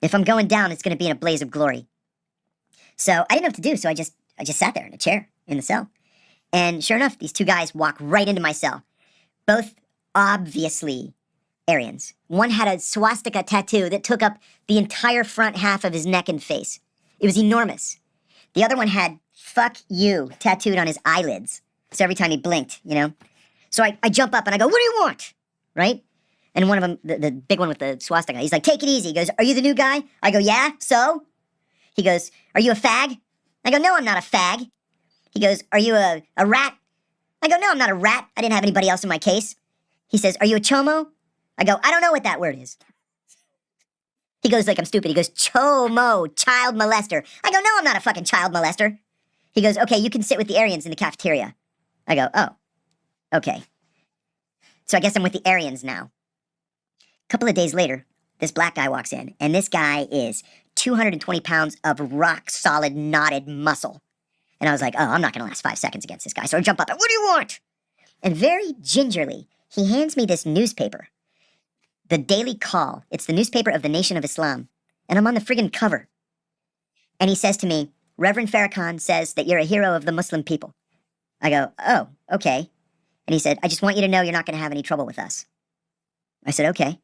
If I'm going down, it's going to be in a blaze of glory. So I didn't know what to do, so I just sat there in a chair in the cell. And sure enough, these two guys walk right into my cell. Both obviously Aryans. One had a swastika tattoo that took up the entire front half of his neck and face. It was enormous. The other one had "fuck you" tattooed on his eyelids. So every time he blinked, you know? So I jump up and I go, "What do you want?" Right? And one of them, the big one with the swastika, he's like, "Take it easy." He goes, "Are you the new guy?" I go, "Yeah, so?" He goes, "Are you a fag?" I go, "No, I'm not a fag." He goes, "Are you a rat?" I go, "No, I'm not a rat. I didn't have anybody else in my case." He says, "Are you a chomo?" I go, "I don't know what that word is." He goes like I'm stupid. He goes, "Chomo, child molester." I go, "No, I'm not a fucking child molester." He goes, "Okay, you can sit with the Aryans in the cafeteria." I go, "Oh, okay." So I guess I'm with the Aryans now. A couple of days later, this black guy walks in, and this guy is 220 pounds of rock-solid, knotted muscle. And I was like, oh, I'm not going to last 5 seconds against this guy. So I jump up and, "What do you want?" And very gingerly, he hands me this newspaper. The Daily Call. It's the newspaper of the Nation of Islam. And I'm on the friggin' cover. And he says to me, "Reverend Farrakhan says that you're a hero of the Muslim people." I go, "Oh, okay." And he said, "I just want you to know you're not going to have any trouble with us." I said, "Okay."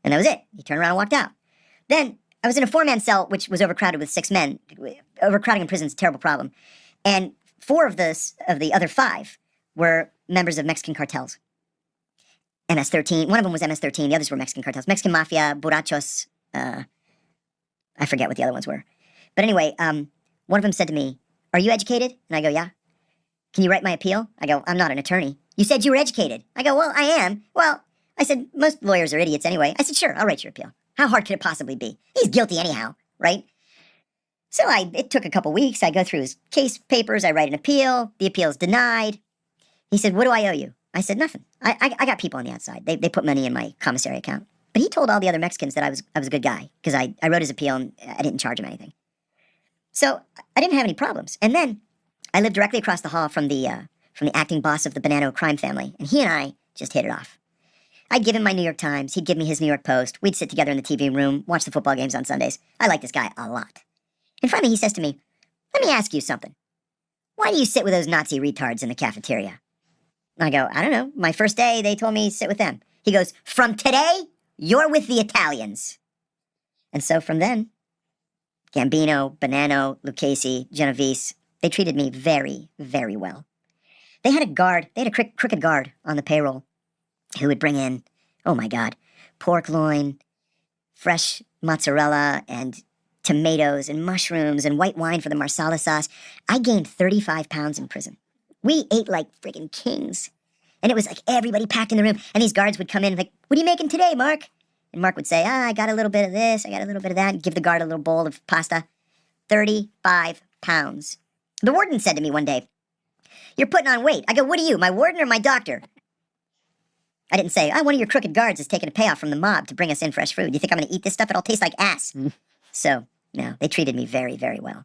And that was it. He turned around and walked out. Then I was in a 4-man cell, which was overcrowded with 6 men. Overcrowding in prison is a terrible problem. And 4 of the other 5 were members of Mexican cartels. MS-13. One of them was MS-13. The others were Mexican cartels. Mexican Mafia, Borrachos. I forget what the other ones were. But anyway, one of them said to me, "Are you educated?" And I go, "Yeah." "Can you write my appeal?" I go, "I'm not an attorney." "You said you were educated." I go, "Well, I am." "Well," I said, "most lawyers are idiots anyway." I said, "Sure, I'll write your appeal. How hard could it possibly be? He's guilty anyhow, right?" So it took a couple weeks. I go through his case papers. I write an appeal. The appeal's denied. He said, "What do I owe you?" I said, "Nothing. I got people on the outside. They put money in my commissary account." But he told all the other Mexicans that I was a good guy because I wrote his appeal and I didn't charge him anything. So I didn't have any problems. And then I lived directly across the hall from the acting boss of the Bonanno crime family, and he and I just hit it off. I'd give him my New York Times. He'd give me his New York Post. We'd sit together in the TV room, watch the football games on Sundays. I like this guy a lot. And finally he says to me, "Let me ask you something. Why do you sit with those Nazi retards in the cafeteria?" I go, "I don't know. My first day, they told me sit with them." He goes, "From today, you're with the Italians." And so from then, Gambino, Bonanno, Lucchese, Genovese, they treated me very, very well. They had a crooked guard on the payroll who would bring in, oh my God, pork loin, fresh mozzarella, and tomatoes and mushrooms and white wine for the marsala sauce. I gained 35 pounds in prison. We ate like friggin' kings. And it was like everybody packed in the room. And these guards would come in like, "What are you making today, Mark?" And Mark would say, "I got a little bit of this, I got a little bit of that," and give the guard a little bowl of pasta. 35 pounds. The warden said to me one day, "You're putting on weight." I go, "What are you, my warden or my doctor?" I didn't say, "One of your crooked guards is taking a payoff from the mob to bring us in fresh food. You think I'm going to eat this stuff? It'll taste like ass." So, no, they treated me very, very well.